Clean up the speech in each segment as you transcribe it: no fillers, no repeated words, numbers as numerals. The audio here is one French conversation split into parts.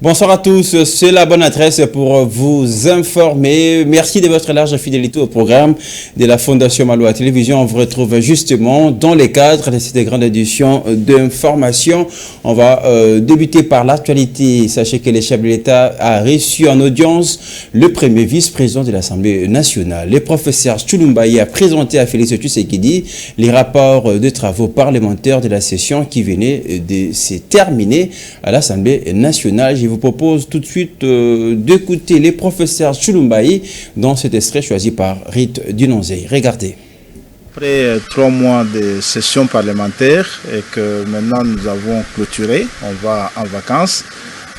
Bonsoir à tous, c'est la bonne adresse pour vous informer. Merci de votre large fidélité au programme de la Fondation Maloa Télévision. On vous retrouve justement dans les cadres de cette grande édition d'information. On va débuter par l'actualité. Sachez que le chef de l'État a reçu en audience le premier vice-président de l'Assemblée nationale. Le professeur Tshilumbaye a présenté à Félix Tshisekedi les rapports de travaux parlementaires de la session qui venait de se terminer à l'Assemblée nationale. Je vous propose tout de suite d'écouter les professeurs Tshilumbaye dans cet extrait choisi par Rite Dunonzé. Regardez. Après 3 mois de session parlementaire et que maintenant nous avons clôturé, on va en vacances.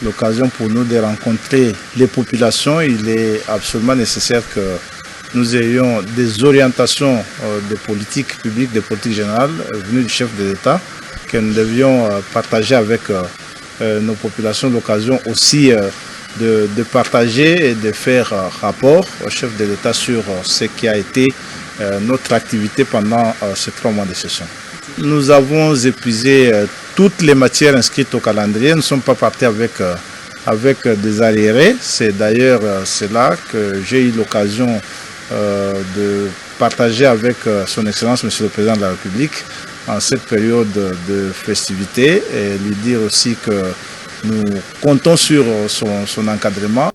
L'occasion pour nous de rencontrer les populations, il est absolument nécessaire que nous ayons des orientations de politique publique, de politique générale venues du chef de l'État que nous devions partager avec nos populations, l'occasion aussi de partager et de faire rapport au chef de l'État sur ce qui a été notre activité pendant ces 3 mois de session. Nous avons épuisé toutes les matières inscrites au calendrier. Nous ne sommes pas partis avec des arriérés. C'est d'ailleurs cela que j'ai eu l'occasion de partager avec son Excellence, Monsieur le Président de la République, en cette période de festivité, et lui dire aussi que nous comptons sur son encadrement.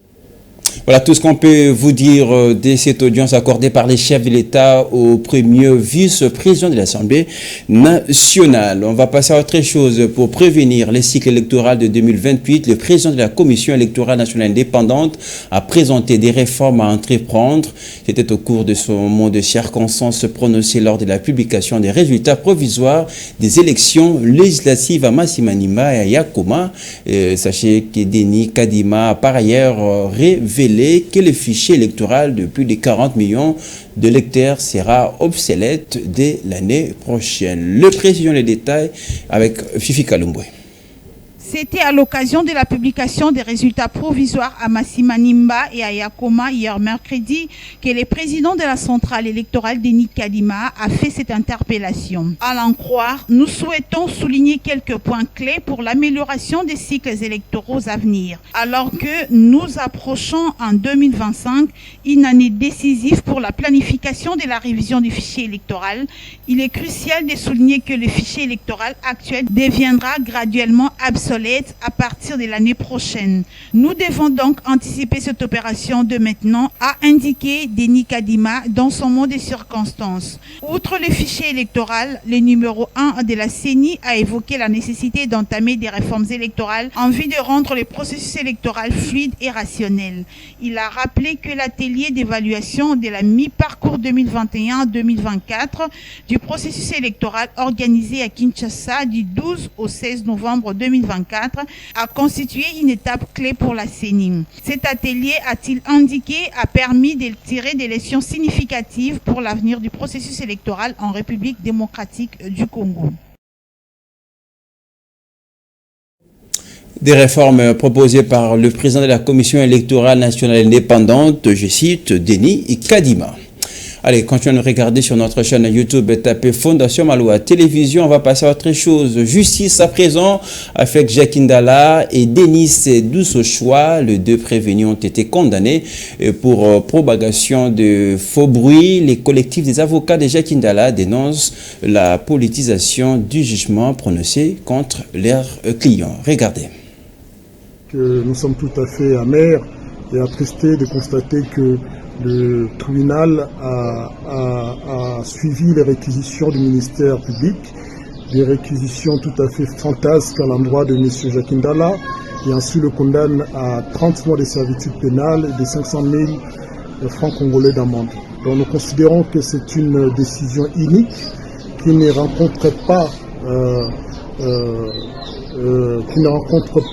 Voilà tout ce qu'on peut vous dire de cette audience accordée par les chefs de l'État au premier vice-président de l'Assemblée nationale. On va passer à autre chose. Pour prévenir les cycles électoraux de 2028, le président de la Commission électorale nationale indépendante a présenté des réformes à entreprendre. C'était au cours de son mot de circonstance prononcé lors de la publication des résultats provisoires des élections législatives à Masimanimba et à Yakoma. Sachez que Denis Kadima a par ailleurs révélé que le fichier électoral de plus de 40 millions de lecteurs sera obsolète dès l'année prochaine. Le président des détails avec Fifi Kalumbwe. C'était à l'occasion de la publication des résultats provisoires à Masimanimba et à Yakoma hier mercredi que le président de la centrale électorale Denis Kadima a fait cette interpellation. À l'en croire, nous souhaitons souligner quelques points clés pour l'amélioration des cycles électoraux à venir. Alors que nous approchons en 2025 une année décisive pour la planification de la révision du fichier électoral, il est crucial de souligner que le fichier électoral actuel deviendra graduellement obsolète à partir de l'année prochaine. Nous devons donc anticiper cette opération de maintenant, a indiqué Denis Kadima dans son mot de circonstance. Outre le fichier électoral, le numéro 1 de la CENI a évoqué la nécessité d'entamer des réformes électorales en vue de rendre le processus électoral fluide et rationnel. Il a rappelé que l'atelier d'évaluation de la mi-parcours 2021-2024 du processus électoral organisé à Kinshasa du 12 au 16 novembre 2024 a constitué une étape clé pour la CENI. Cet atelier, a-t-il indiqué, a permis de tirer des leçons significatives pour l'avenir du processus électoral en République démocratique du Congo. Des réformes proposées par le président de la Commission électorale nationale indépendante, je cite, Denis Kadima. Allez, continuons de regarder sur notre chaîne YouTube, tapez Fondation Maloa Télévision. On va passer à autre chose. Justice à présent avec Jacques Ndala et Denis Dousochoa. Les 2 prévenus ont été condamnés pour propagation de faux bruits. Les collectifs des avocats de Jacques Ndala dénoncent la politisation du jugement prononcé contre leurs clients. Regardez. Nous sommes tout à fait amers et attristés de constater que le tribunal a suivi les réquisitions du ministère public, des réquisitions tout à fait fantasques à l'endroit de M. Jacques Ndala, et ensuite le condamne à 30 mois de servitude pénale et de 500 000 francs congolais d'amende. Donc nous considérons que c'est une décision inique qui ne rencontre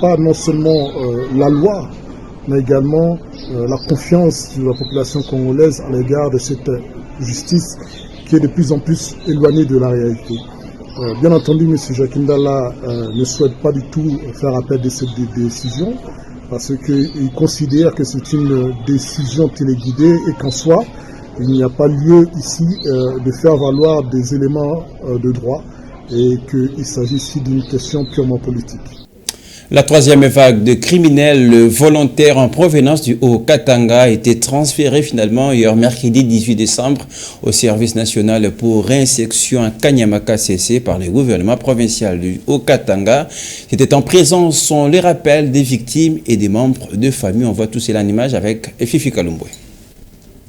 pas non seulement la loi, mais également la confiance de la population congolaise à l'égard de cette justice qui est de plus en plus éloignée de la réalité. Bien entendu, M. Jacques Ndala ne souhaite pas du tout faire appel de cette décision parce qu'il considère que c'est une décision téléguidée et qu'en soi, il n'y a pas lieu ici de faire valoir des éléments de droit et qu'il s'agit ici d'une question purement politique. La troisième vague de criminels volontaires en provenance du Haut-Katanga a été transférée finalement hier mercredi 18 décembre au service national pour réinsertion à Kanyamaka-CC par le gouvernement provincial du Haut-Katanga. C'était en présence, sont les rappels des victimes et des membres de famille. On voit tout cela en image avec Fifi Kalumbwe.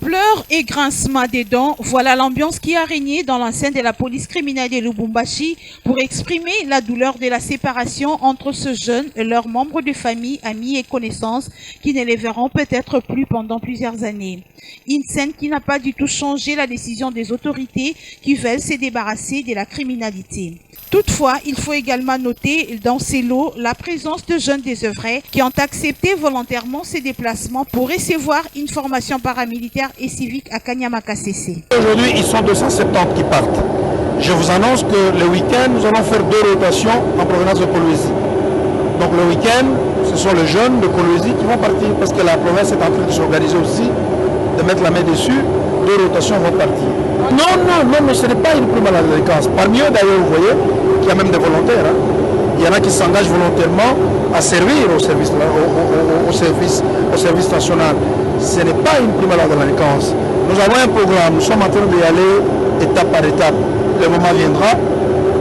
Pleurs et grincements des dents, voilà l'ambiance qui a régné dans l'enceinte de la police criminelle de Lubumbashi pour exprimer la douleur de la séparation entre ce jeune et leurs membres de famille, amis et connaissances qui ne les verront peut-être plus pendant plusieurs années. Une scène qui n'a pas du tout changé la décision des autorités qui veulent se débarrasser de la criminalité. Toutefois, il faut également noter dans ces lots la présence de jeunes désœuvrés qui ont accepté volontairement ces déplacements pour recevoir une formation paramilitaire et civique à Kanyamaka-CC. Aujourd'hui, ils sont 270 qui partent. Je vous annonce que le week-end, nous allons faire 2 rotations en provenance de Kolwezi. Donc le week-end, ce sont les jeunes de Kolwezi qui vont partir parce que la province est en train de s'organiser aussi, de mettre la main dessus. 2 rotations vont partir. Non, mais ce n'est pas une prime à la délinquance. Parmi eux, d'ailleurs, vous voyez qu'il y a même des volontaires. Hein. Il y en a qui s'engagent volontairement à servir au service national. Ce n'est pas une prime à la délinquance. Nous avons un programme, nous sommes en train d'y aller étape par étape. Le moment viendra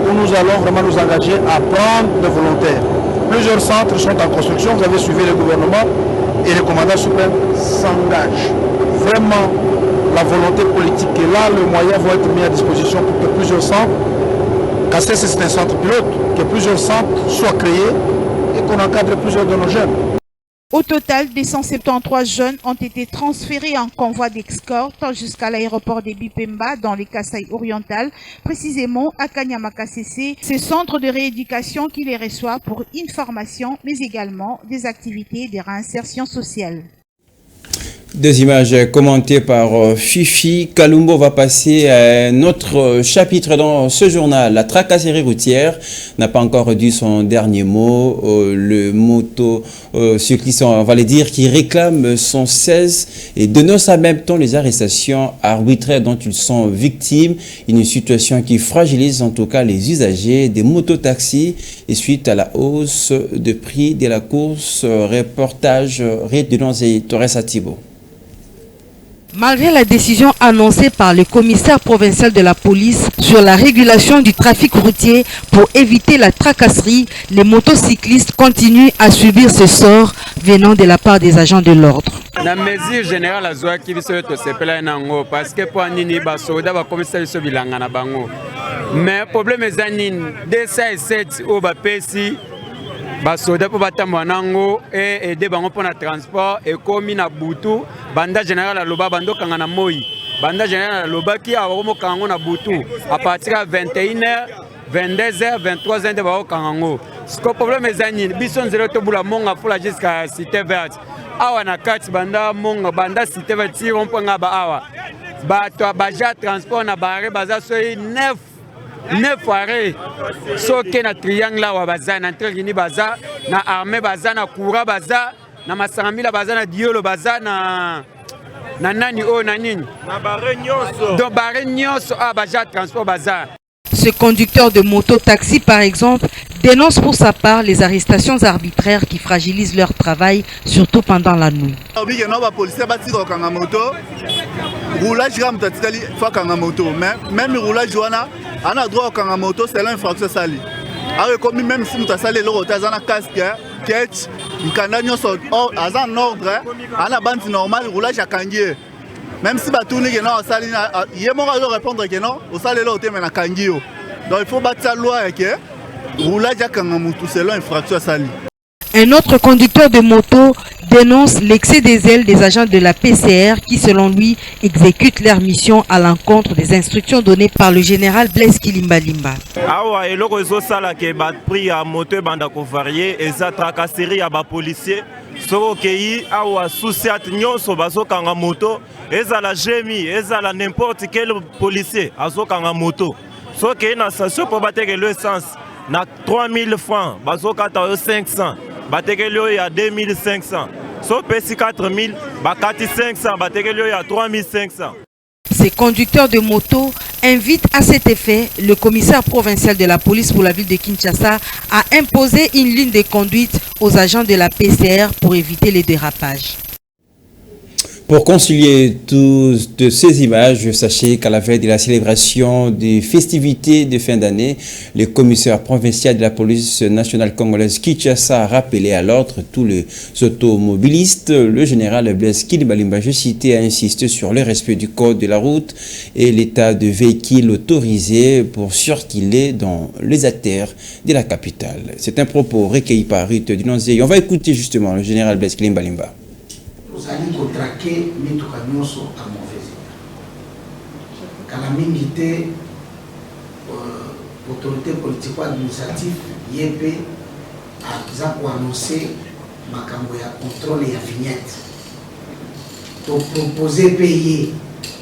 où nous allons vraiment nous engager à prendre des volontaires. Plusieurs centres sont en construction, vous avez suivi le gouvernement et le commandant suprême s'engage. Vraiment, la volonté politique est là, les moyens vont être mis à disposition pour que plusieurs centres, Kassé c'est un centre pilote, que plusieurs centres soient créés et qu'on encadre plusieurs de nos jeunes. Au total, des 173 jeunes ont été transférés en convoi d'escorte jusqu'à l'aéroport de Bipemba dans les Kasaï orientales, précisément à Kanyamaka-CC, ce centre de rééducation qui les reçoit pour une formation, mais également des activités de réinsertion sociale. Deux images commentées par Fifi Kalumbo. Va passer à un autre chapitre dans ce journal. La tracasserie routière n'a pas encore dit son dernier mot. Le motocycliste, on va le dire, qui réclame son cesse et dénonce en même temps les arrestations arbitraires dont ils sont victimes. Une situation qui fragilise en tout cas les usagers des mototaxis et suite à la hausse de prix de la course. Reportage Redulance et Torres Atibo. Malgré la décision annoncée par le commissaire provincial de la police sur la régulation du trafic routier pour éviter la tracasserie, les motocyclistes continuent à subir ce sort venant de la part des agents de l'ordre. La mesure générale à Zoa qui se sepela nango parce que pour nini basoda ba commissaire so bilanga na bango. Mais problème est anine 207 au ba pesi basoda pour batamba nango et aider bango pour na transport et comme na butu banda général aloba bando kanga na moi banda général aloba ki a omo kango na butu à partir de 21h 22h 23h de ba kango. Ce problème est anine bison zero to bula monga fula jusqu'à cité verte awa na kati banda monga banda cité verte on ponga ba awa ba to baja transport na bare baza so 9 arrêts. Soke na triangle la baza na trigini baza na armée baza na coura baza na masambila baza na diolo baza na nani o na nini na bare nyonso do bare nyonso a baja transport baza. Ce conducteur de moto-taxi, par exemple, dénonce pour sa part les arrestations arbitraires qui fragilisent leur travail, surtout pendant la nuit. Même roulage, on a droit à moto, c'est l'infraction sali. Alors, même si nous avons le rotage, on a casque, catch, une canne, on a un ordre, on a bande normale, roulage à kangier. Même si Batouni est non, il y a moyen de répondre que non, au salaire là, on a kangier. Donc il faut battre la loi et que roulage à kangamutu, c'est l'infraction sali. Un autre conducteur de moto dénonce l'excès des ailes des agents de la PCR qui, selon lui, exécutent leur mission à l'encontre des instructions données par le général Blaise Kilimbalimba. Awa eloko ezosala ke ba prix ya moto banda ko varier eza tracasserie ya ba policier soko kei awa souciat nyonso bazokanga moto ezala gemi ezala n'importe quel policier azokanga moto soki na station po bateke le essence na 3000 francs bazokata 500 batekeli oyo ya 2500 so pesi 4000 bakati 500 batekeli oyo ya 3500. Ces conducteurs de moto invite à cet effet le commissaire provincial de la police pour la ville de Kinshasa à imposer une ligne de conduite aux agents de la PCR pour éviter les dérapages. Pour concilier toutes ces images, sachez qu'à la veille de la célébration des festivités de fin d'année, le commissaire provincial de la police nationale congolaise Kinshasa a rappelé à l'ordre tous les automobilistes. Le général Blaise Kilibalimba, je citais, a insisté sur le respect du code de la route et l'état de véhicules autorisés pour circuler dans les artères de la capitale. C'est un propos recueilli par Ruth Dunonzé. On va écouter justement le général Blaise Kilibalimba. Vous allez contraquer mituka nyonso à mauvaise état. Calamité, autorité politique administrative, YEP a annoncé makambo ya contrôle et ya vignette. Donc proposer payer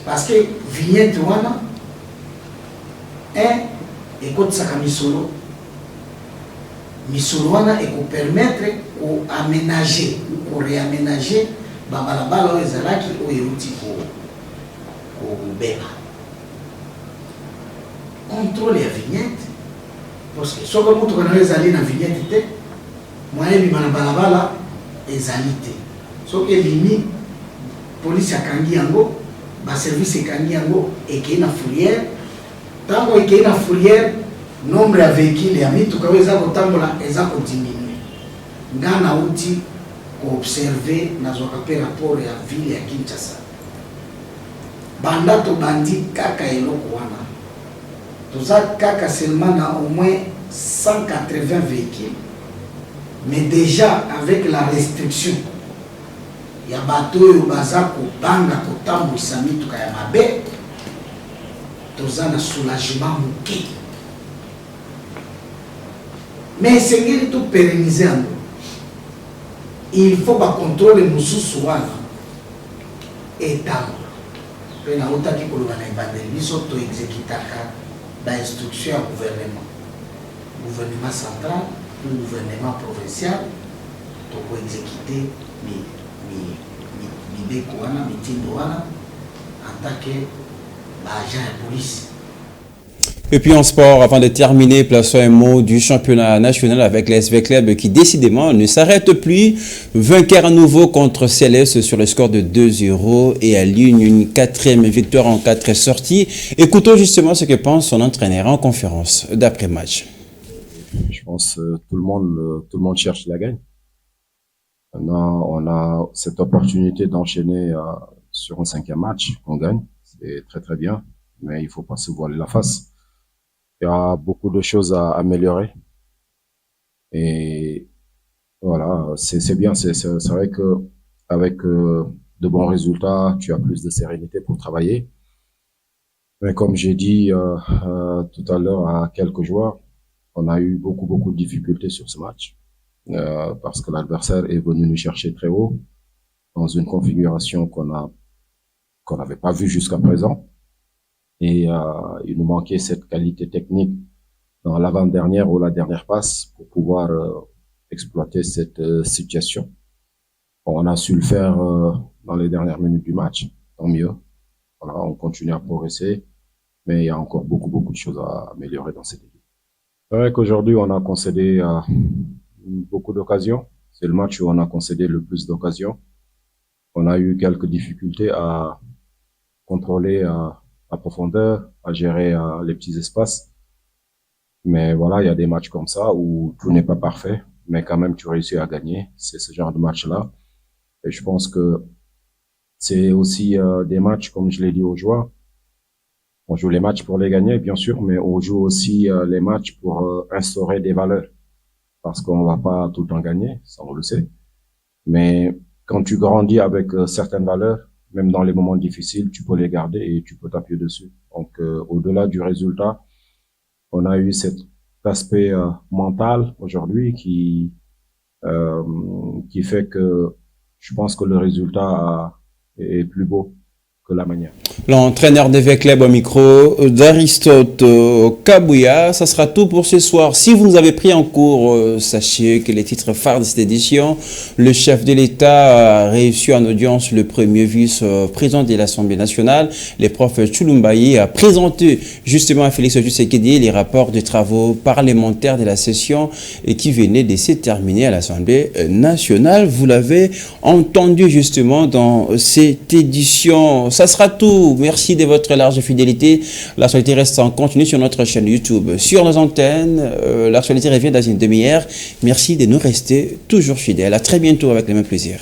parce que vignette wana et quand ça misolo wana et permettre ou aménager ou réaménager babalabala oyo ezalaki oyo euti kobeba contrôle ya vignette parce que soki motuka na yo ezali na vignette te moyen ebima na balabala ezali te soki elimi polisi akangi yango baservice ekangi yango ekei na fourrière ntango ekei na fourrière nombre ya véhicule ya mituka oyo eza kotambola eza kodiminue nga na uti observer nazwaka pe rapport ya ville ya Kinshasa banda to bandi kaka eloko wana toza kaka seulement na au moins 180 véhicules mais déjà avec la restriction ya bato oyo baza kobanga kotambwisa mituka ya mabe toza na soulagement moke mais esengeli to pérenniser yango. Il faut pas contrôler mususu wana etango pe na utaki koloba na ibandeli biso to exécutaka ba instruction ya gouvernement central ou gouvernement provincial to ko exécuter mibeko wana mitindo wana en tant que agent de police. Et puis en sport, avant de terminer, plaçons un mot du championnat national avec l'SV Club qui décidément ne s'arrête plus. Vainqueur à nouveau contre Céleste sur le score de 2-0 et aligne une 4e victoire en 4 sorties. Écoutons justement ce que pense son entraîneur en conférence d'après-match. Je pense que tout le monde cherche la gagne. Maintenant, on a cette opportunité d'enchaîner sur un 5e match qu'on gagne. C'est très très bien, mais il ne faut pas se voiler la face. Il y a beaucoup de choses à améliorer. Et voilà, c'est bien. C'est vrai que avec de bons résultats, tu as plus de sérénité pour travailler. Mais comme j'ai dit tout à l'heure à quelques joueurs, on a eu beaucoup de difficultés sur ce match. Parce que l'adversaire est venu nous chercher très haut dans une configuration qu'on n'avait pas vue jusqu'à présent. Et il nous manquait cette qualité technique dans l'avant-dernière ou la dernière passe pour pouvoir exploiter cette situation. On a su le faire dans les dernières minutes du match, tant mieux. Voilà, on continue à progresser, mais il y a encore beaucoup de choses à améliorer dans cette équipe. C'est vrai qu'aujourd'hui, on a concédé beaucoup d'occasions. C'est le match où on a concédé le plus d'occasions. On a eu quelques difficultés à contrôler à profondeur, à gérer les petits espaces. Mais voilà, il y a des matchs comme ça où tout n'est pas parfait, mais quand même tu réussis à gagner. C'est ce genre de match-là. Et je pense que c'est aussi des matchs, comme je l'ai dit aux joueurs. On joue les matchs pour les gagner, bien sûr, mais on joue aussi les matchs pour instaurer des valeurs. Parce qu'on va pas tout le temps gagner, ça on le sait. Mais quand tu grandis avec certaines valeurs, même dans les moments difficiles, tu peux les garder et tu peux t'appuyer dessus. Donc, au-delà du résultat, on a eu cet aspect mental aujourd'hui qui fait que je pense que le résultat est plus beau la manière. L'entraîneur des V-Club au micro d'Aristote Kabouya. Ça sera tout pour ce soir. Si vous nous avez pris en cours, sachez que les titres phares de cette édition, le chef de l'État a reçu en audience le premier vice-président de l'Assemblée nationale, le prof Chulumbayi, a présenté justement à Félix Tshisekedi les rapports de travaux parlementaires de la session et qui venaient de se terminer à l'Assemblée nationale. Vous l'avez entendu justement dans cette édition. Ça sera tout. Merci de votre large fidélité. L'actualité reste en continu sur notre chaîne YouTube. Sur nos antennes, l'actualité revient dans une demi-heure. Merci de nous rester toujours fidèles. À très bientôt avec le même plaisir.